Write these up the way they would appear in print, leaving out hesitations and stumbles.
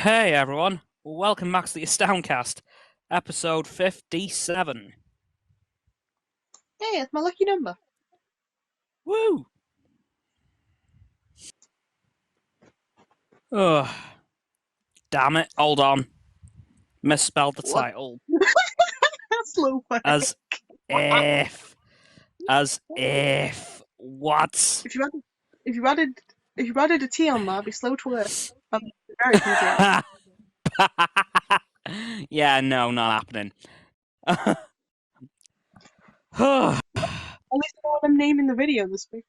Hey everyone, welcome back to the AstoundCast, episode 57. Hey, it's my lucky number. Woo! Ugh. Damn it, hold on. Misspelled the What? title. That's low work. As if. What? If you added a T on that, it'd be slow to work. Very TJ. Yeah, no, not happening. At least I know what I'm naming the video this week.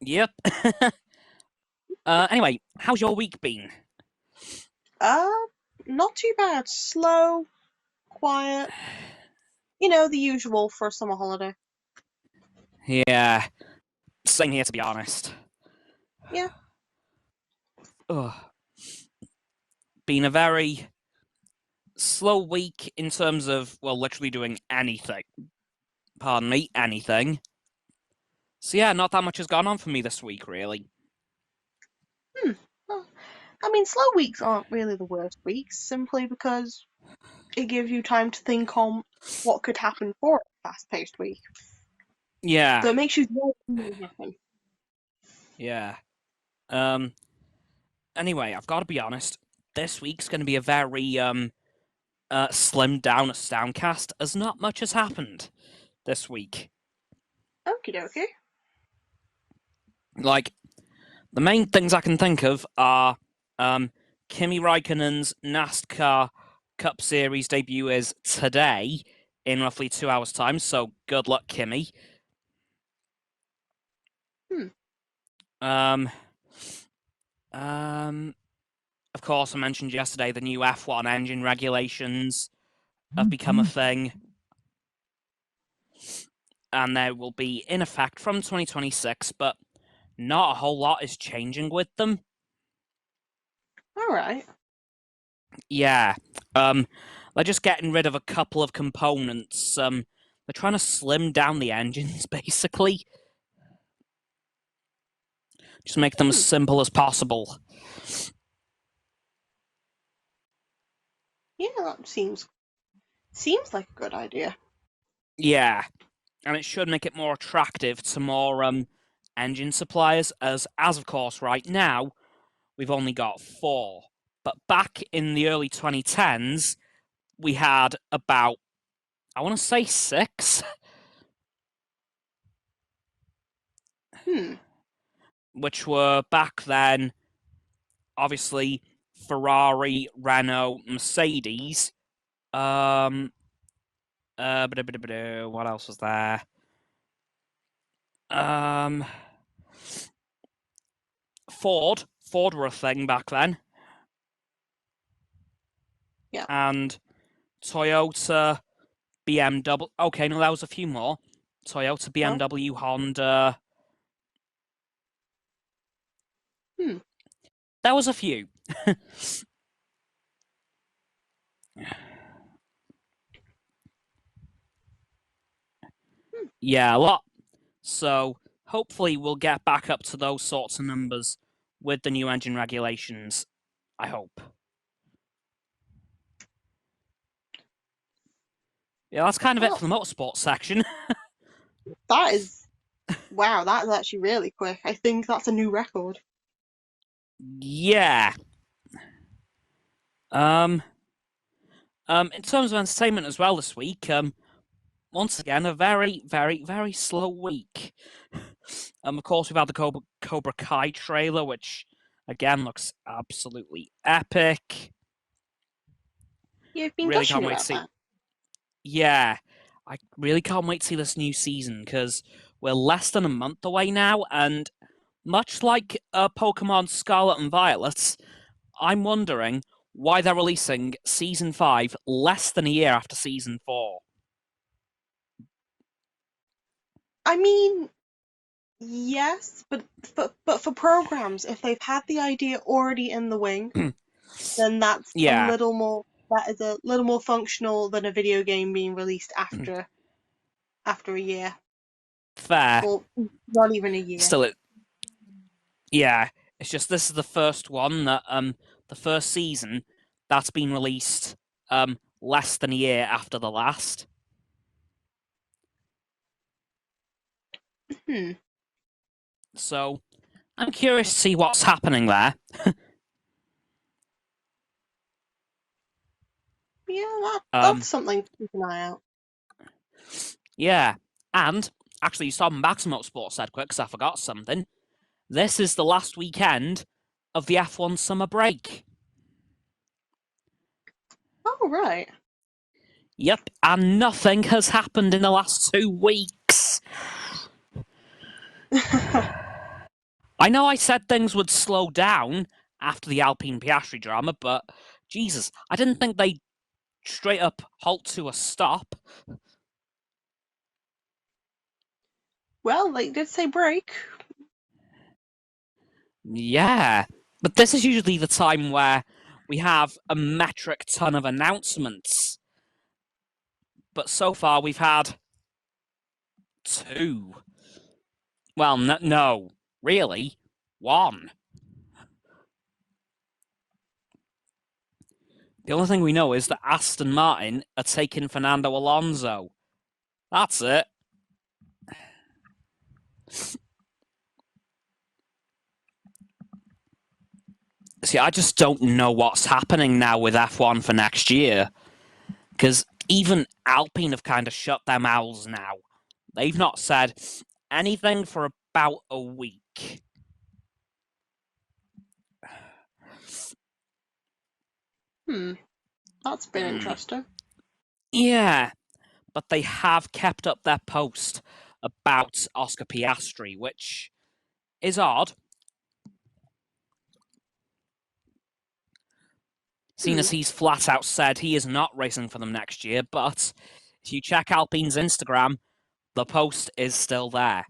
Yep. Anyway, how's your week been? Not too bad. Slow, quiet. You know, the usual for a summer holiday. Yeah, same here to be honest. Yeah. Ugh. Been a very slow week in terms of, well, literally doing anything. Pardon me, anything. So yeah, not that much has gone on for me this week, really. Well, I mean, slow weeks aren't really the worst weeks, simply because it gives you time to think on what could happen for a fast-paced week. Yeah. So it makes you know what can happen. Yeah. Anyway, I've got to be honest. This week's going to be a very slimmed down AstoundCast, as not much has happened this week. Okie dokie. Like, the main things I can think of are Kimi Raikkonen's NASCAR Cup Series debut is today in roughly 2 hours' time, so good luck, Kimi. Of course, I mentioned yesterday the new F1 engine regulations have become a thing, and they will be in effect from 2026, but not a whole lot is changing with them. Alright. Yeah, they're just getting rid of a couple of components. They're trying to slim down the engines, basically. Just make them as simple as possible. Yeah, that seems like a good idea. Yeah, and it should make it more attractive to more engine suppliers, as of course right now we've only got 4. But back in the early 2010s, we had about, I want to say 6. Which were back then, obviously, Ferrari, Renault, Mercedes. What else was there? Ford. Ford were a thing back then. Yeah. And Toyota, BMW. Okay, no, there was a few more. Toyota, BMW, Honda. There was a few. Yeah, a lot. So hopefully we'll get back up to those sorts of numbers with the new engine regulations. I hope. Yeah, that's kind of it for the motorsport section. That is, wow, that's actually really quick. I think that's a new record. Yeah. In terms of entertainment as well this week, once again, a very, very, very slow week. Of course, we've had the Cobra Kai trailer, which, again, looks absolutely epic. Yeah, I've been Really gushing can't wait about to see. that. Yeah, I really can't wait to see this new season, because we're less than a month away now, and much like Pokemon Scarlet and Violet, I'm wondering why they're releasing Season 5 less than a year after Season 4. I mean, yes, but for programs, if they've had the idea already in the wing, then that's Yeah. that is a little more functional than a video game being released after a year. Fair. Well, not even a year. Still, yeah, it's just this is the first one that the first season, that's been released less than a year after the last. So I'm curious to see what's happening there. Yeah, that's something to keep an eye out. Yeah, and actually, you stopping back to Motorsport said quick, because I forgot something. This is the last weekend of the F1 summer break. Oh, right. Yep, and nothing has happened in the last 2 weeks. I know I said things would slow down after the Alpine Piastri drama, but Jesus, I didn't think they'd straight up halt to a stop. Well, they did say break. Yeah, but this is usually the time where we have a metric ton of announcements. But so far we've had 2. Well, no, really, 1. The only thing we know is that Aston Martin are taking Fernando Alonso. That's it. See, I just don't know what's happening now with F1 for next year. Because even Alpine have kind of shut their mouths now. They've not said anything for about a week. That's been interesting. Yeah, but they have kept up their post about Oscar Piastri, which is odd. Seeing as he's flat out said he is not racing for them next year, but if you check Alpine's Instagram, the post is still there.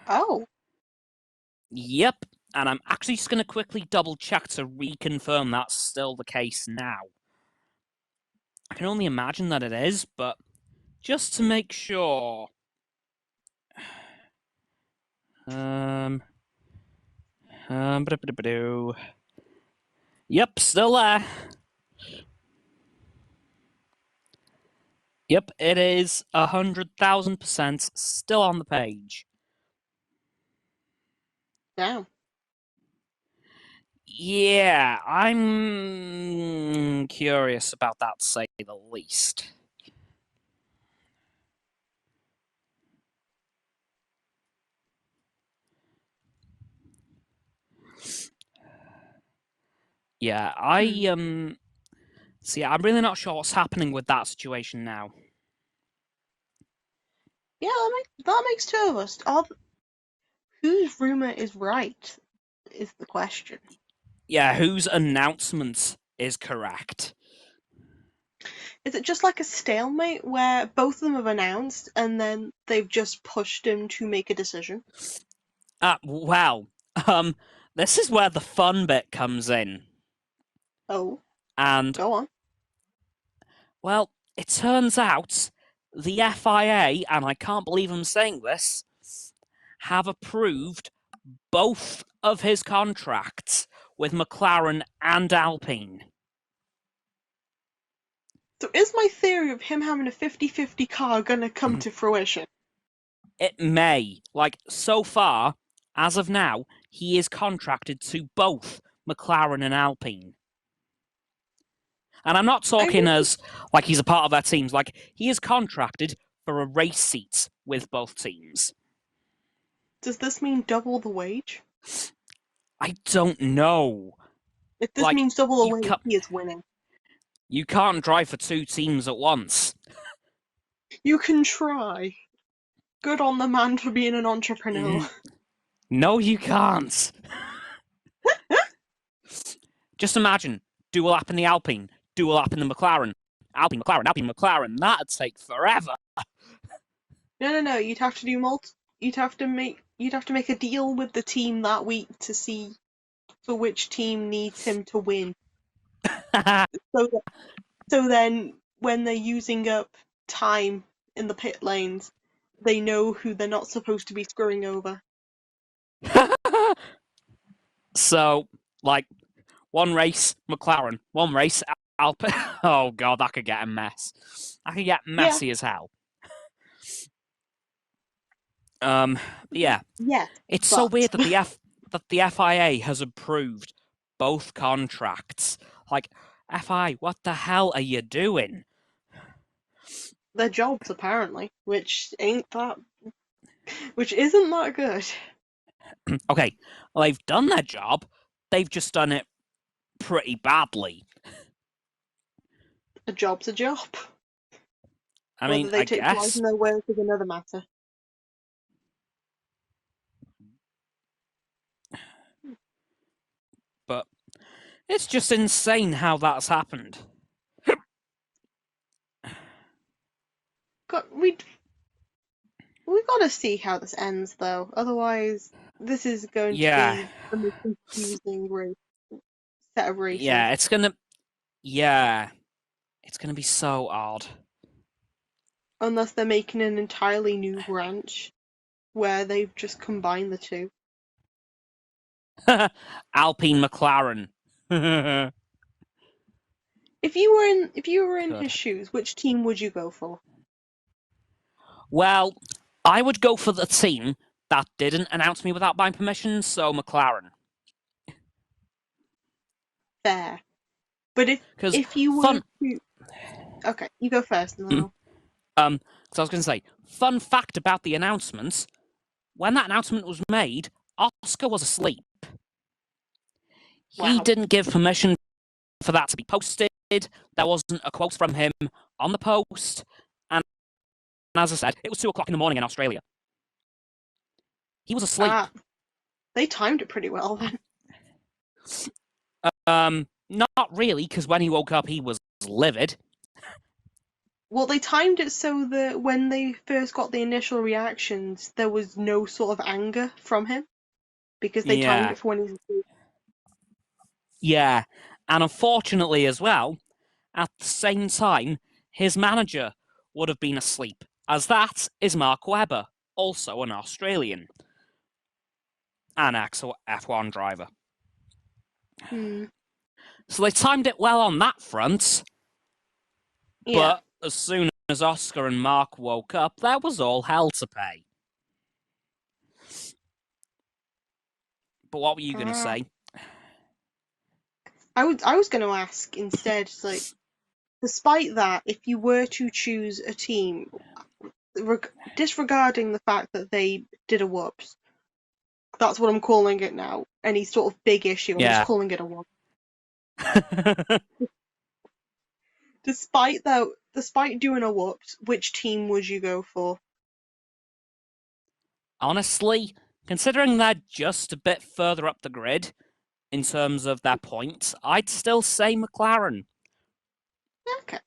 Oh. Yep, and I'm actually just going to quickly double check to reconfirm that's still the case now. I can only imagine that it is, but just to make sure. Yep, still there. Yep, it is 100,000% still on the page. Damn. Yeah, I'm curious about that, to say the least. Yeah, see, I'm really not sure what's happening with that situation now. Yeah, that makes 2 of us. Whose rumor is right is the question. Yeah, whose announcement is correct? Is it just like a stalemate where both of them have announced and then they've just pushed him to make a decision? Well, this is where the fun bit comes in. Oh, And, go on. well, it turns out the FIA, and I can't believe I'm saying this, have approved both of his contracts with McLaren and Alpine. So is my theory of him having a 50-50 car gonna come to fruition? It may. Like, so far, as of now, he is contracted to both McLaren and Alpine. And I'm not talking as, like, he's a part of their teams. Like, he is contracted for a race seat with both teams. Does this mean double the wage? I don't know. If this means double the wage, he is winning. You can't drive for 2 teams at once. You can try. Good on the man for being an entrepreneur. No, you can't. Just imagine, do a lap in the Alpine, do a lap in the McLaren. Alpine, McLaren, Alpine, McLaren. That'd take forever. No. You'd have to do You'd have to make a deal with the team that week to see for which team needs him to win. So then, when they're using up time in the pit lanes, they know who they're not supposed to be screwing over. So, like, one race McLaren, one race Alpine. Oh god, that could get a mess. That could get Yeah. messy as hell. But yeah, Yes, it's so but weird that the FIA has approved both contracts. Like, FI, what the hell are you doing? their jobs apparently, which isn't that good. Okay, well, they've done their job. They've just done it pretty badly. A job's a job. I Whether mean, they I take pride guess, in their work is another matter. but it's just insane how that's happened. We got to see how this ends, though. Otherwise, this is going to Yeah, be the most confusing set of races. yeah, it's gonna be so odd. Unless they're making an entirely new branch where they've just combined the two. Alpine McLaren. If you were in his Good. shoes, which team would you go for? Well, I would go for the team that didn't announce me without my permission, so McLaren. Fair. But Because if you were fun, to okay, you go first and then I'll because I was going to say, fun fact about the announcements: when that announcement was made, Oscar was asleep. He wow. didn't give permission for that to be posted. There wasn't a quote from him on the post, and as I said, it was 2 o'clock in the morning in Australia. He was asleep. Ah, they timed it pretty well then. Not really, because when he woke up, he was livid. Well, they timed it so that when they first got the initial reactions, there was no sort of anger from him because they timed Yeah, it for when he's asleep. yeah, and unfortunately as well, at the same time, his manager would have been asleep, as that is Mark Webber, also an Australian, an ex-F1 driver. Hmm. So they timed it well on that front, Yeah. but as soon as Oscar and Mark woke up, there was all hell to pay. But what were you going to Ah. say? I was going to ask instead, like, despite that, if you were to choose a team, disregarding the fact that they did a whoops, that's what I'm calling it now. Any sort of big issue, I'm just Yeah. calling it a whoops. Despite doing a whoops, which team would you go for? Honestly, considering they're just a bit further up the grid in terms of their points, I'd still say McLaren. Okay.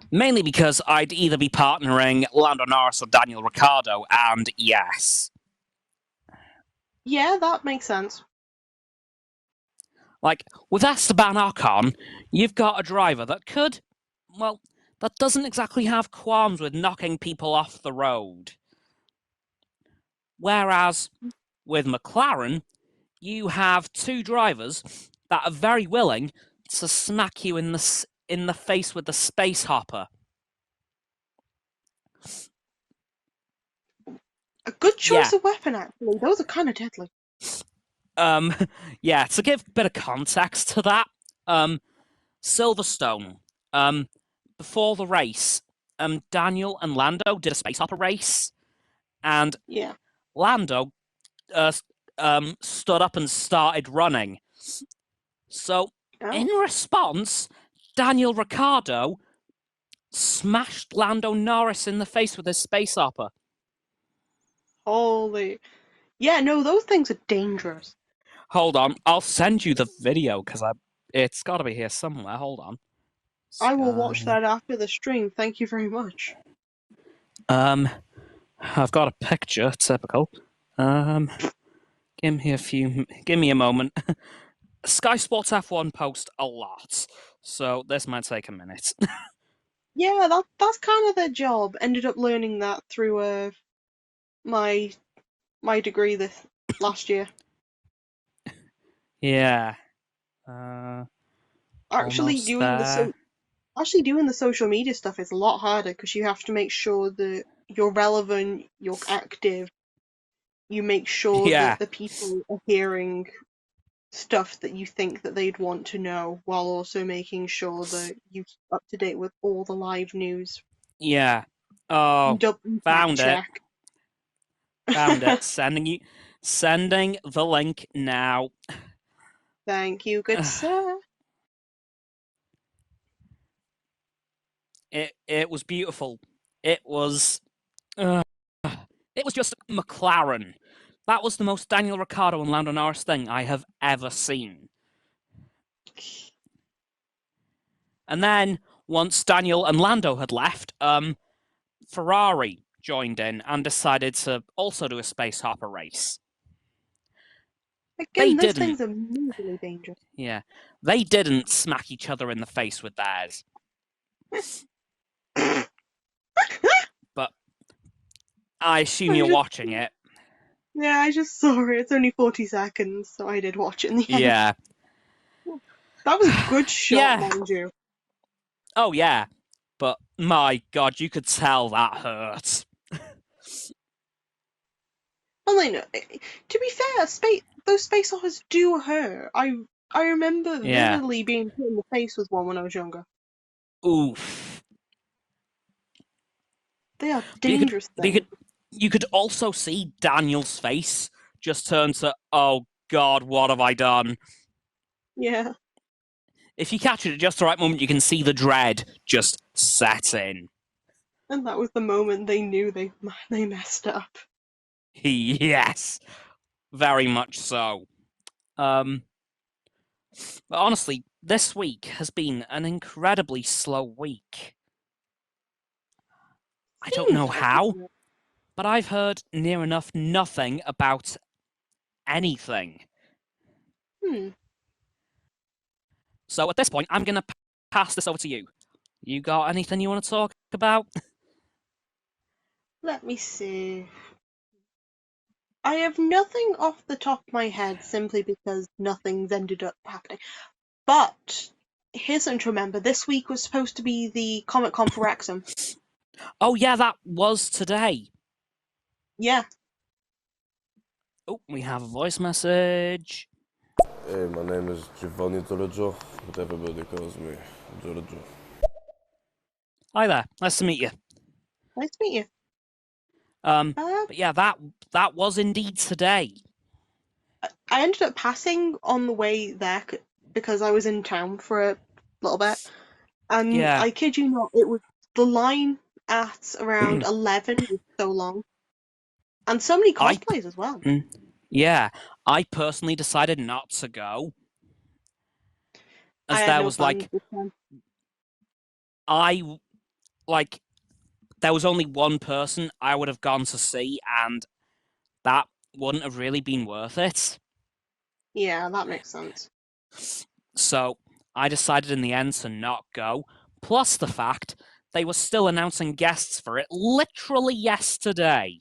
Mainly because I'd either be partnering Lando Norris or Daniel Ricciardo, and yes. Yeah, that makes sense. Like, with Esteban Ocon, you've got a driver that that doesn't exactly have qualms with knocking people off the road. Whereas with McLaren, you have two drivers that are very willing to smack you in the face with the space hopper. A good Yeah. choice of weapon, actually. Those are kind of deadly. Yeah, to give a bit of context to that, Silverstone, before the race, Daniel and Lando did a space hopper race, and Yeah. Lando stood up and started running. So, Oh. in response, Daniel Ricciardo smashed Lando Norris in the face with his space hopper. Holy. Yeah, no, those things are dangerous. Hold on, I'll send you the video because it's got to be here somewhere. Hold on. I will watch Sky. that after the stream. Thank you very much. I've got a picture. Typical. Give me a moment. Sky Sports F1 post a lot, so this might take a minute. Yeah, that's kind of their job. Ended up learning that through my degree last year. Yeah. Actually Almost doing there. the social media stuff is a lot harder because you have to make sure that you're relevant, you're active, you make sure Yeah. that the people are hearing stuff that you think that they'd want to know, while also making sure that you keep up to date with all the live news. Yeah. Oh, Double fact found it. check. Found it. Sending the link now. Thank you, good sir. It was beautiful. It was it was just McLaren. That was the most Daniel Ricciardo and Lando Norris thing I have ever seen. And then once Daniel and Lando had left, Ferrari joined in and decided to also do a space hopper race. They Again, those didn't. things are majorly dangerous. Yeah, they didn't smack each other in the face with theirs. But I assume I you're just, watching it. yeah, I just saw it. It's only 40 seconds, so I did watch it in the end. Yeah. That was a good shot, Yeah. mind you. Oh, yeah. But my God, you could tell that hurt. Well, I know. To be fair, those space offers do hurt. I remember Yeah. vividly being hit in the face with one when I was younger. Oof. They are But dangerous things. you could also see Daniel's face just turn to, oh God, what have I done? Yeah, If you catch it at just the right moment, you can see the dread just set in. and that was the moment they knew they messed up. Yes, very much so. But honestly, this week has been an incredibly slow week. I don't know Seems like how, it. but I've heard near enough nothing about anything. Hmm. So at this point, I'm going to pass this over to you. You got anything you want to talk about? Let me see. I have nothing off the top of my head simply because nothing's ended up happening. But here's something to remember. This week was supposed to be the Comic Con for Wrexham. Oh, yeah, that was today. Yeah. Oh, we have a voice message. Hey, my name is Giovanni Giorgio, but everybody calls me Giorgio. Hi there. Nice to meet you. Nice to meet you. But yeah, that was indeed today. I ended up passing on the way there because I was in town for a little bit, and Yeah. I kid you not, it was the line at around 11 was so long, and so many I cosplays as well. yeah, I personally decided not to go I as had there no was plans like this time. I like there was only one person I would have gone to see and that wouldn't have really been worth it. Yeah, that makes sense. So, I decided in the end to not go. Plus the fact they were still announcing guests for it literally yesterday.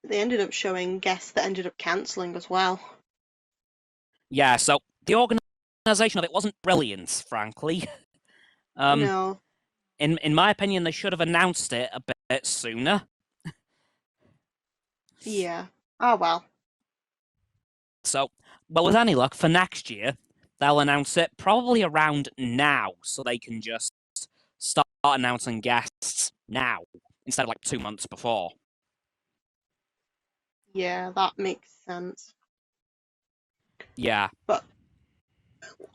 They ended up showing guests that ended up cancelling as well. Yeah, so the organisation of it wasn't brilliant, frankly. No. In my opinion, they should have announced it a bit sooner. Yeah. Oh well. So, well, with any luck, for next year, they'll announce it probably around now, so they can just start announcing guests now instead of like 2 months before. Yeah, that makes sense. Yeah. But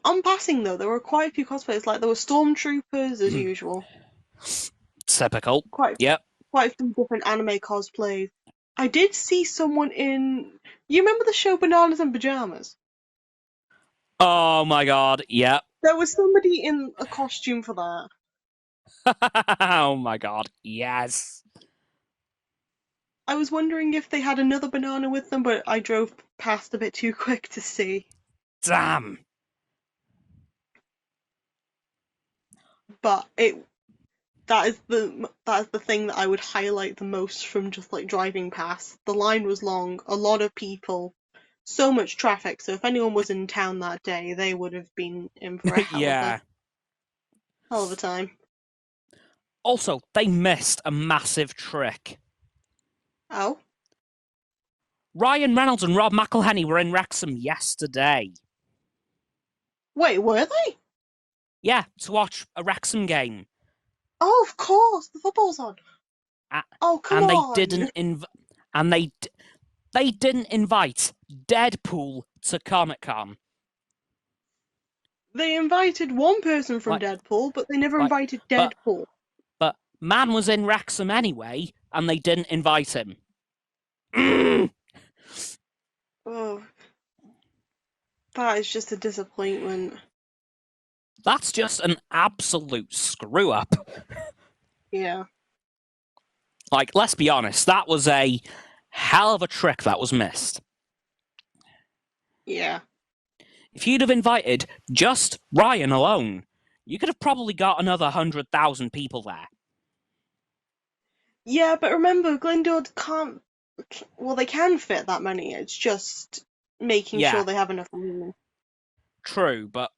on passing though, there were quite a few cosplays. Like there were stormtroopers as usual. Typical. Quite Yep. quite a few different anime cosplays. I did see someone in. You remember the show Bananas in Pajamas? Oh my god. Yep. There was somebody in a costume for that. Oh my god. Yes. I was wondering if they had another banana with them, but I drove past a bit too quick to see. Damn. But it that is the thing that I would highlight the most from just like driving past. The line was long, a lot of people, so much traffic. So if anyone was in town that day, they would have been in for a Yeah. hell of a time. Also, they missed a massive trick. Oh, Ryan Reynolds and Rob McElhenney were in Wrexham yesterday. wait, were they? Yeah, to watch a Wrexham game. Oh, of course, the football's on. Oh, come and on. they didn't invite Deadpool to Comic-Con. They invited one person from Deadpool, but they never invited Deadpool. But man was in Wrexham anyway, and they didn't invite him. Oh, that is just a disappointment. That's just an absolute screw up. Yeah. Like, let's be honest, that was a hell of a trick that was missed. Yeah. If you'd have invited just Ryan alone, you could have probably got another 100,000 people there. Yeah, but remember, Glyndŵr can't... Well, they can fit that many. It's just making sure they have enough room. True, but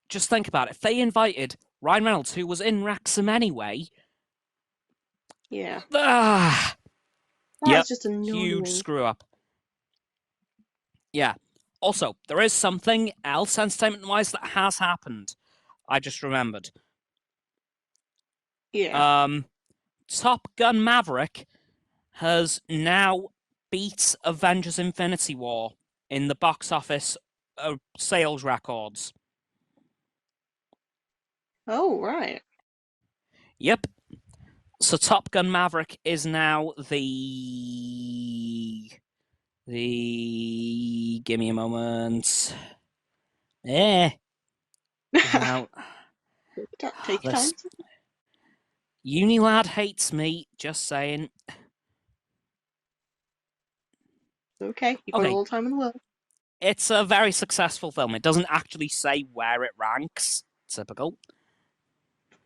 just think about it. If they invited Ryan Reynolds, who was in Wrexham anyway... Yeah. That's just annoying. Huge screw up. Yeah. Also, there is something else entertainment-wise that has happened. I just remembered. Yeah. Top Gun Maverick has now beat Avengers Infinity War in the box office sales records. Oh, right. Yep. So Top Gun Maverick is now the... Give me a moment. Now, Take your time. Unilad hates me, just saying. Okay, you've got all the time in the world. It's a very successful film. It doesn't actually say where it ranks. Typical.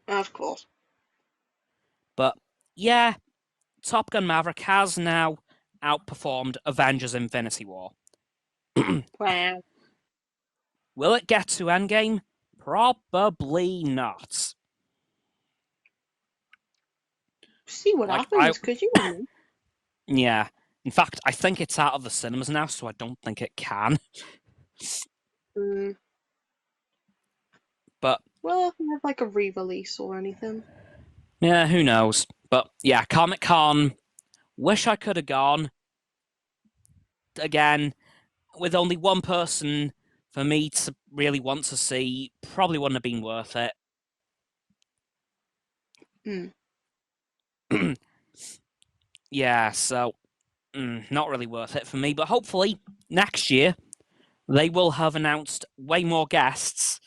Of course. But, yeah, Top Gun Maverick has now outperformed Avengers Infinity War. Wow. Will it get to Endgame? Probably not. See what happens, because you know. Yeah. In fact, I think it's out of the cinemas now, so I don't think it can. But... Well, if we have like a re-release or anything. Yeah, who knows? But yeah, Comic-Con, wish I could have gone. Again, with only one person for me to really want to see, probably wouldn't have been worth it. Yeah, so not really worth it for me. But hopefully next year they will have announced way more guests,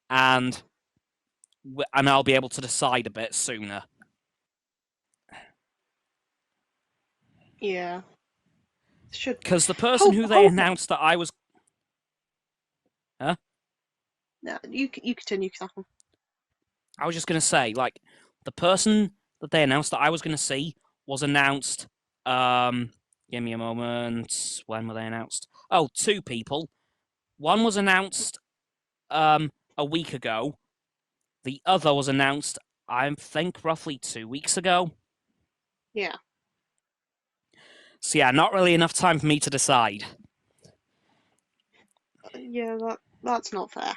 and I'll be able to decide a bit sooner. Yeah. Because the person who they announced that I was... Huh? No, you continue, Catherine. I was just going to say, like, the person that they announced that I was going to see was announced... give me a moment. When were they announced? Oh, 2 people. One was announced a week ago. The other was announced, I think, roughly 2 weeks ago. Yeah. So yeah, not really enough time for me to decide. Yeah, that's not fair.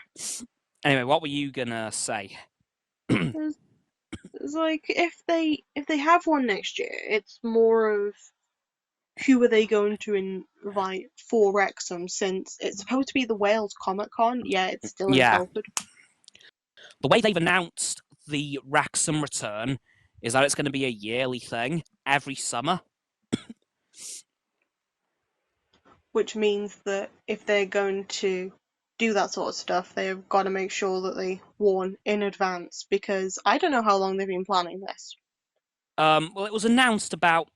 Anyway, what were you gonna say? It's like if they have one next year, it's more of who are they going to invite for Wrexham, since it's supposed to be the WalesComiccon. Yeah, it's still in Telford. The way they've announced the Wrexham return is that it's going to be a yearly thing every summer. Which means that if they're going to do that sort of stuff, they've got to make sure that they warn in advance, because I don't know how long they've been planning this. Well, it was announced about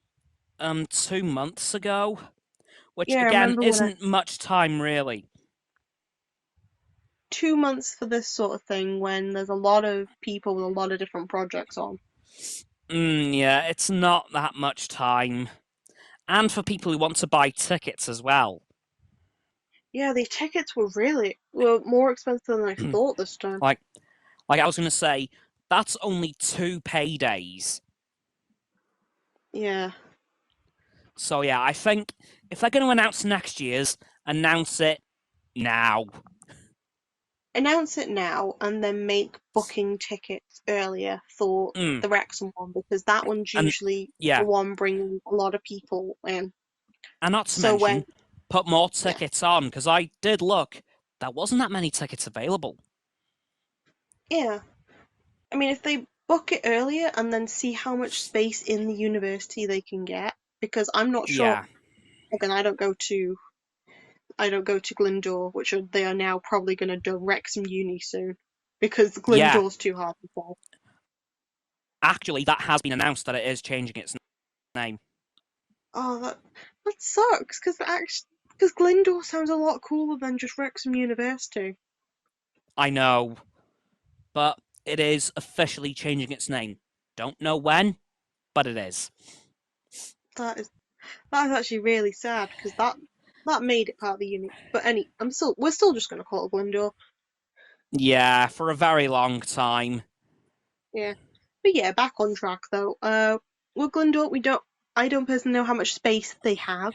2 months ago, which again isn't much time really. 2 months for this sort of thing when there's a lot of people with a lot of different projects on. Yeah, it's not that much time. And for people who want to buy tickets as well. Yeah, the tickets were more expensive than I thought this time. Like I was going to say, that's only 2 paydays. Yeah. So yeah, I think if they're going to announce next year's, announce it now. Announce it now and then make booking tickets earlier for the Wrexham one because that one's And usually yeah, the one bringing a lot of people in. and not to So mention, put more yeah, tickets on, because I did look, there wasn't that many tickets available. yeah. I mean, if they book it earlier and then see how much space in the university they can get, because I'm not sure. Yeah, Again, I don't go to Glyndŵr, they are now probably going to do Wrexham Uni soon, because yeah. Glyndŵr's too hard to sell. Actually, that has been announced that it is changing its name. Oh, that sucks, because Glyndŵr sounds a lot cooler than just Wrexham University. I know, but it is officially changing its name. Don't know when, but it is. That is actually really sad because that made it part of the uni. But we're still just going to call it Glyndŵr. Yeah, for a very long time. Yeah, but yeah, back on track though. With Glyndŵr, I don't personally know how much space they have,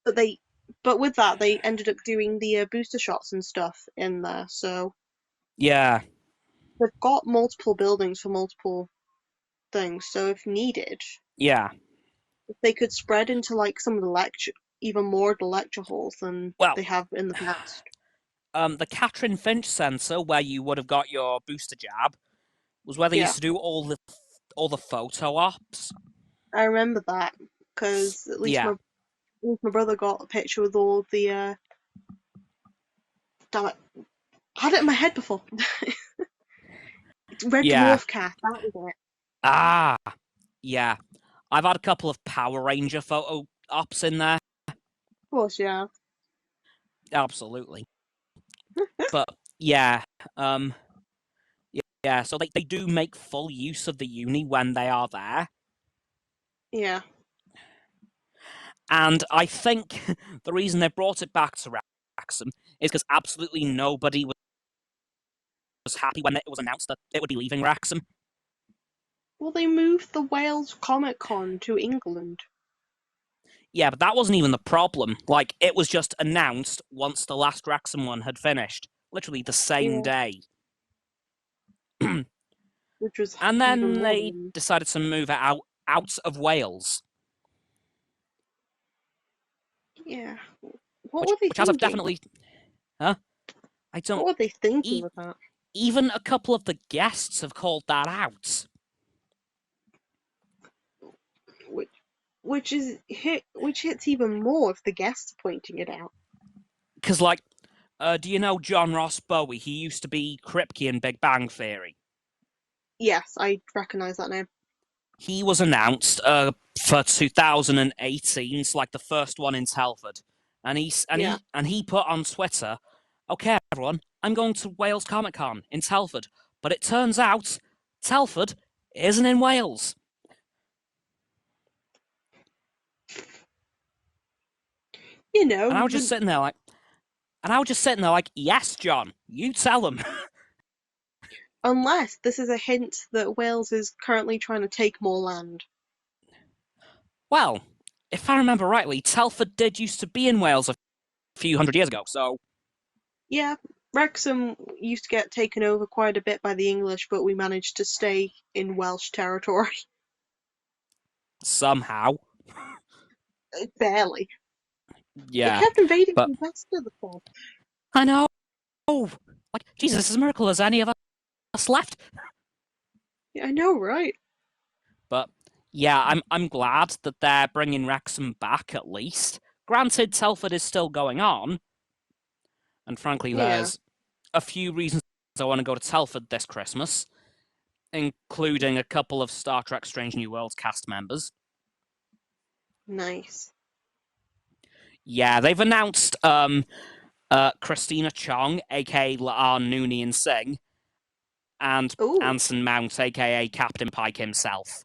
but with that they ended up doing the booster shots and stuff in there, so Yeah, they've got multiple buildings for multiple things. So if needed, yeah. if they could spread into like some of even more of the lecture halls than Well, they have in the past. The Catherine Finch Centre, where you would have got your booster jab, was where they Yeah, used to do all the photo ops. I remember that because Yeah, at least my brother got a picture with all the damn it, I had it in my head before. Red yeah. Dwarf cast, that was it. Ah, yeah. I've had a couple of Power Ranger photo ops in there. Of course, yeah. Absolutely. But yeah, yeah. So they do make full use of the uni when they are there. Yeah. And I think the reason they brought it back to Wrexham is because absolutely nobody was happy when it was announced that it would be leaving Wrexham. Well, they moved the WalesComiccon to England. Yeah, but that wasn't even the problem. Like, it was just announced once the last Wrexham one had finished. Literally the same Yeah. day. Which was And even then more they than. decided to move it out of Wales. Yeah. What Which were they as I've thinking? definitely... Huh? I What don't... were they thinking E- with that? even a couple of the guests have called that out. Which, which hits even more if the guests are pointing it out. Because, like, do you know John Ross Bowie? He used to be Kripke in Big Bang Theory. Yes, I recognise that name. He was announced for 2018. It's like the first one in Telford, and Yeah. he put on Twitter, "Okay, everyone, I'm going to Wales Comic Con in Telford, but it turns out Telford isn't in Wales." You know, And I was just sitting there like, "Yes, John, you tell them." unless this is a hint that Wales is currently trying to take more land. Well, if I remember rightly, Telford did used to be in Wales a few hundred years ago, so Yeah, Wrexham used to get taken over quite a bit by the English, but we managed to stay in Welsh territory. somehow, Barely. They yeah. kept invading But the west of the club. I know, like Jesus, this is a miracle. Has any of us left? Yeah, I know, right? But yeah, I'm glad that they're bringing Wrexham back at least. Granted, Telford is still going on, and frankly, Yeah, there's a few reasons I want to go to Telford this Christmas, including a couple of Star Trek: Strange New Worlds cast members. nice. Yeah, they've announced Christina Chong, aka Laan Noonien Singh, and Ooh. Anson Mount, aka Captain Pike himself.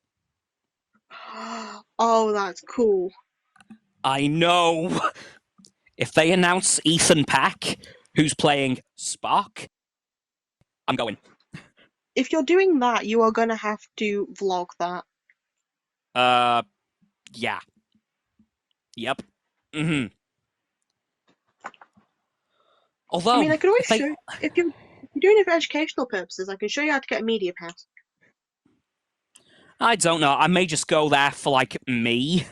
Oh, that's cool. I know. If they announce Ethan Peck, who's playing Spock, I'm going. If you're doing that, you are gonna have to vlog that. Yeah. Yep. Mm-hmm. Although, I mean, I could always show if you're doing it for educational purposes. I can show you how to get a media pass. I don't know. I may just go there for like me.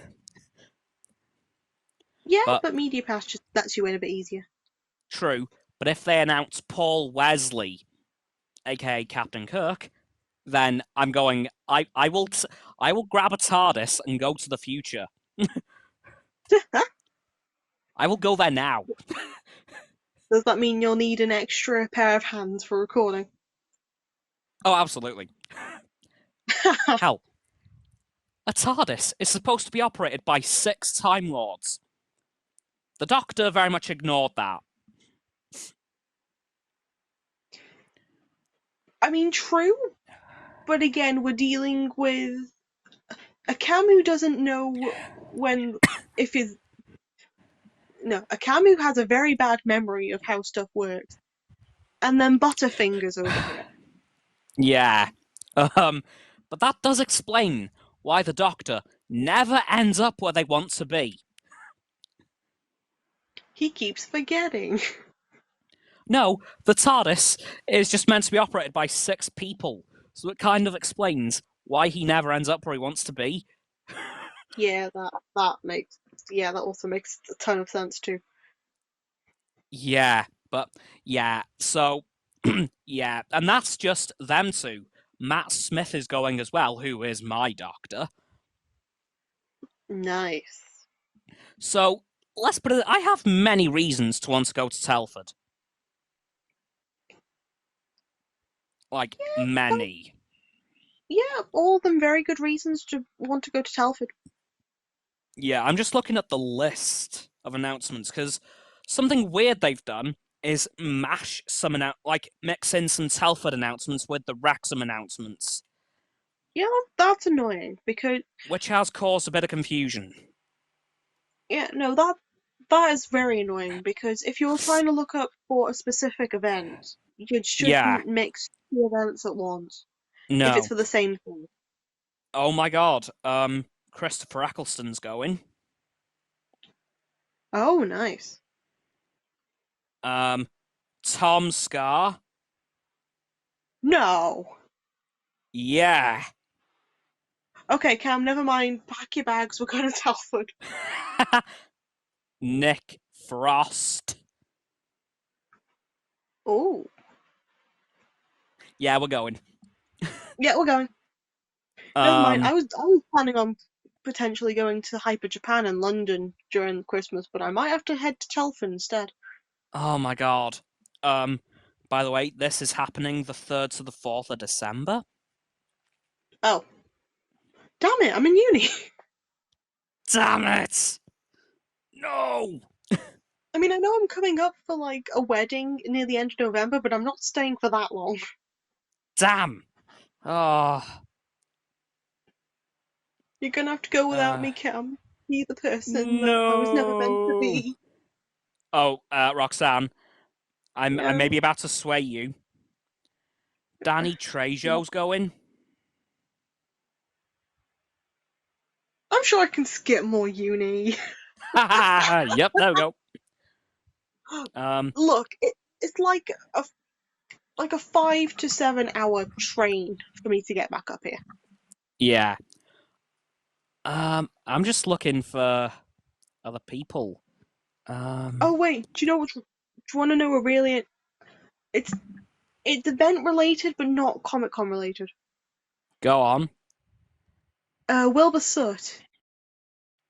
Yeah, but media pass just lets you in a bit easier. True, but if they announce Paul Wesley, aka Captain Kirk, then I'm going. I will grab a TARDIS and go to the future. I will go there now. Does that mean you'll need an extra pair of hands for recording? Oh, absolutely. Hell, a TARDIS is supposed to be operated by 6 Time Lords. The Doctor very much ignored that. I mean, true, but again, we're dealing with a Camus doesn't know when if his no, a Camus has a very bad memory of how stuff works, and then Butterfingers over here. Yeah, but that does explain why the Doctor never ends up where they want to be. He keeps forgetting. No, the TARDIS is just meant to be operated by 6 people, so it kind of explains why he never ends up where he wants to be. Yeah, that also makes a ton of sense too. Yeah, but yeah, so yeah, and that's just them two. Matt Smith is going as well, who is my Doctor. Nice. So let's put it. I have many reasons to want to go to Telford. Like many. Yeah, all of them very good reasons to want to go to Telford. Yeah, I'm just looking at the list of announcements because something weird they've done is mash some mix in some Telford announcements with the Wrexham announcements. Yeah, that's annoying because which has caused a bit of confusion. yeah, no, that is very annoying because if you're trying to look up for a specific event, you shouldn't mix 2 events at once. No. If it's for the same thing. Oh my god, Christopher Eccleston's going. Oh, nice. Tom Scar. No. Yeah. Okay, Cam, never mind. Pack your bags, we're going to Telford. Nick Frost. Oh. Yeah, we're going. Yeah, we're going. Never mind. I was planning on potentially going to Hyper Japan in London during Christmas, but I might have to head to Telford instead. Oh my god. By the way, this is happening the 3rd to the 4th of December. Oh. Damn it, I'm in uni. Damn it! No! I mean, I know I'm coming up for like a wedding near the end of November, but I'm not staying for that long. Damn! Oh. You're gonna have to go without me, Cam. Be the person that I was never meant to be. Oh, Roxanne, I Yeah. may be about to sway you. Danny Trejo's going. I'm sure I can skip more uni. Yep, there we go. Look, it's like a 5 to 7 hour train for me to get back up here. Yeah. I'm just looking for other people. Oh wait, do you want to know a really? It's event related, but not Comic-Con related. Go on. Wilbur Soot.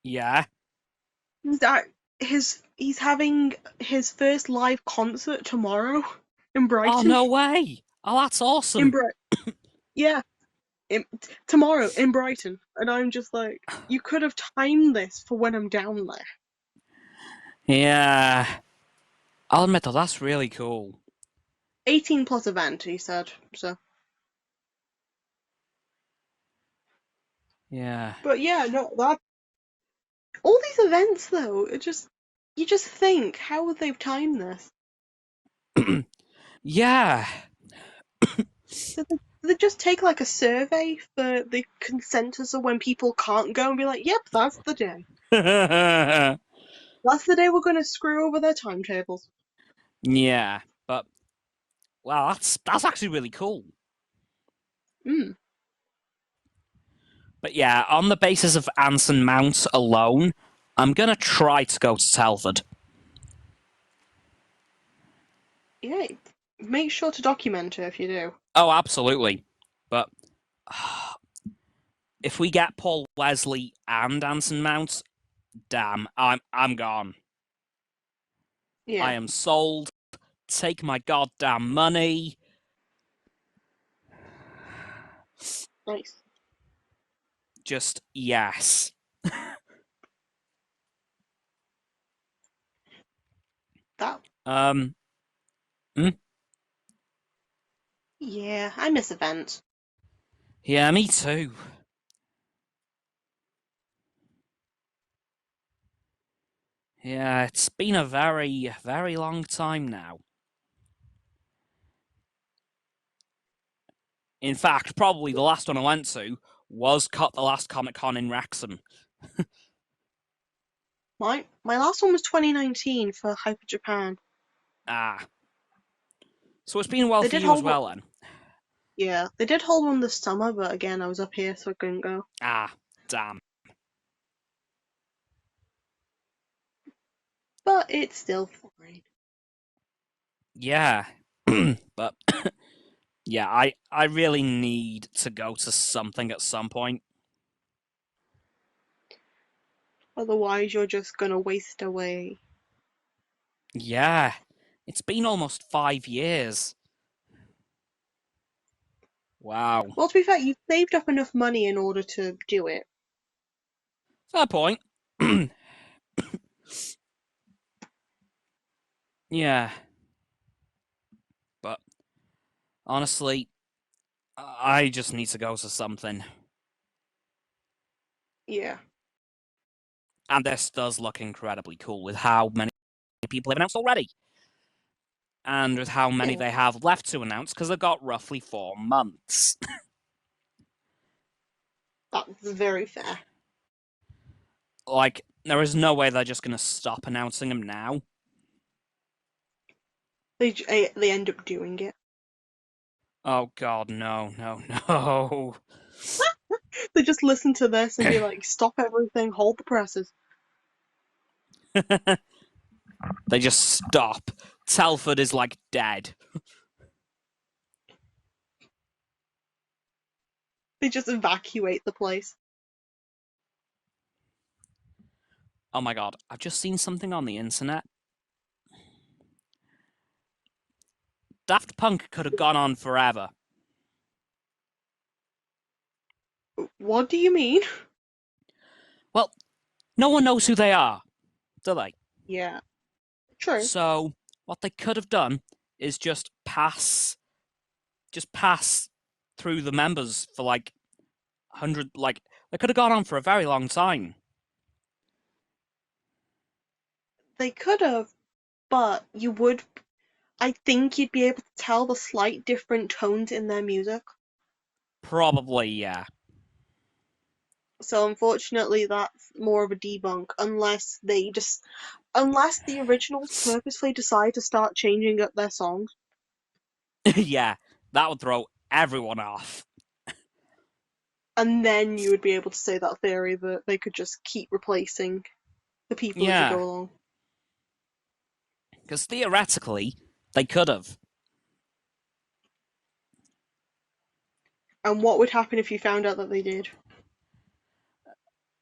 Yeah. He's having his first live concert tomorrow in Brighton. Oh no way! Oh, that's awesome. Yeah, tomorrow in Brighton, and I'm just like, you could have timed this for when I'm down there. Yeah. I'll admit though, that's really cool. 18 plus event, he said. So, Yeah. but yeah, no, that all these events though, you just think, how would they time this? Yeah. They just take like a survey for the consensus of when people can't go and be like, yep, that's the day. That's the day we're going to screw over their timetables. Yeah, but wow, that's actually really cool. Mm. But yeah, on the basis of Anson Mount alone, I'm gonna try to go to Telford. Yeah, make sure to document it if you do. Oh, absolutely. But if we get Paul Wesley and Anson Mount, damn, I'm gone. Yeah. I am sold. Take my goddamn money. Nice. Just yes. That. Um. Yeah, I miss events. Yeah, me too. Yeah, it's been a very, very long time now. In fact, probably the last one I went to was the last Comic Con in Wrexham. My last one was 2019 for Hyper Japan. Ah. So it's been well They for did you as hold one. well, then? Yeah, they did hold one this summer, but again, I was up here, so I couldn't go. Ah, damn. But it's still fine. Yeah. But yeah, I really need to go to something at some point. Otherwise, you're just gonna waste away. Yeah. It's been almost 5 years. Wow. Well, to be fair, you've saved up enough money in order to do it. Fair point. Yeah. But honestly, I just need to go to something. Yeah. And this does look incredibly cool with how many people have announced already. And with how many Yeah. they have left to announce, because they've got roughly 4 months. That's very fair. Like, there is no way they're just going to stop announcing them now. They end up doing it. Oh god, no, no, no. They just listen to this and be like, "Stop everything, hold the presses." They just stop. Telford is like dead. They just evacuate the place. Oh my god, I've just seen something on the internet. Daft Punk could have gone on forever. What do you mean? Well, no one knows who they are, do they? Yeah. True. So, what they could have done is just pass through the members for like 100, like, they could have gone on for a very long time. They could have, but I think you'd be able to tell the slight different tones in their music. Probably, yeah. So unfortunately, that's more of a debunk, unless the originals purposely decide to start changing up their songs. Yeah, that would throw everyone off. And then you would be able to say that theory that they could just keep replacing the people as they Yeah, go along. because theoretically, they could have. And what would happen if you found out that they did?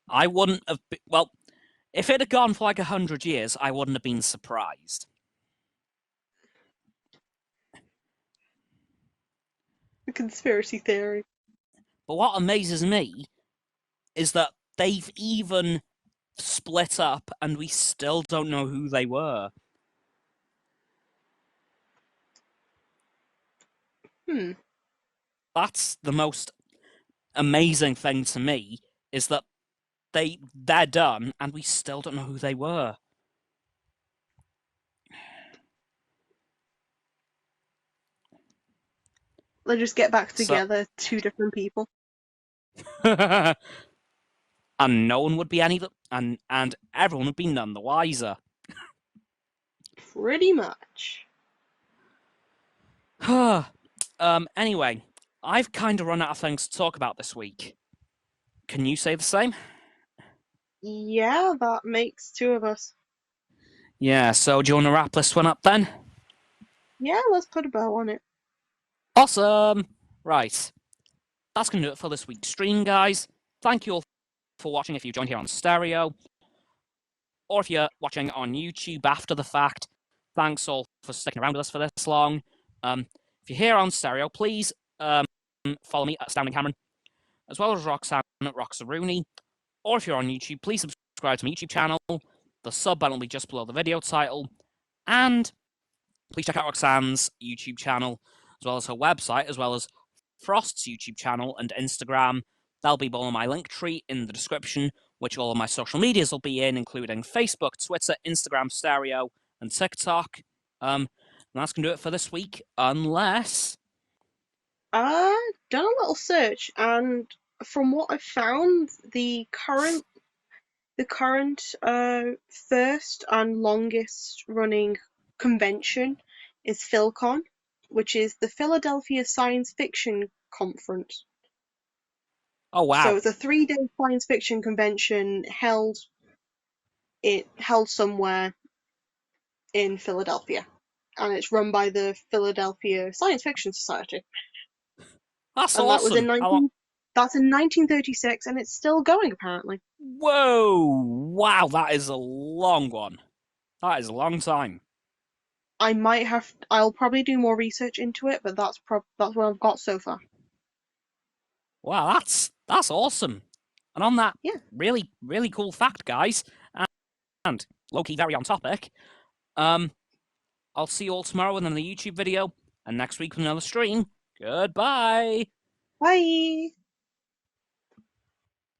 I wouldn't have been, well, if it had gone for like 100 years, I wouldn't have been surprised. The conspiracy theory. But what amazes me is that they've even split up and we still don't know who they were. That's the most amazing thing to me, is that they're done and we still don't know who they were. They just get back So, together, two different people. and no one would be and everyone would be none the wiser. Pretty much. Anyway, I've kind of run out of things to talk about this week. Can you say the same? Yeah, that makes two of us. Yeah, so do you want to wrap this one up then? Yeah, let's put a bow on it. Awesome! Right. That's going to do it for this week's stream, guys. Thank you all for watching if you joined here on stereo, or if you're watching on YouTube after the fact. Thanks all for sticking around with us for this long. If you're here on stereo, please follow me at Astounding Cameron, as well as Roxanne at Roxo. Or if you're on YouTube, please subscribe to my YouTube channel. The sub button will be just below the video title. And please check out Roxanne's YouTube channel, as well as her website, as well as Frost's YouTube channel and Instagram. That'll be below my link tree in the description, which all of my social medias will be in, including Facebook, Twitter, Instagram, Stereo, and TikTok. And that's going to do it for this week, unless... I've done a little search, and from what I've found, the current first and longest running convention is PhilCon, which is the Philadelphia Science Fiction Conference. Oh, wow. So it's a 3-day science fiction convention held somewhere in Philadelphia, and it's run by the Philadelphia Science Fiction Society. That's and awesome. That's in 1936, and it's still going, apparently. Whoa! Wow, that is a long one. That is a long time. I'll probably do more research into it, but that's what I've got so far. Wow, that's awesome. And on that really, really cool fact, guys, and low-key very on topic, I'll see you all tomorrow with another YouTube video, and next week with another stream. Goodbye! Bye!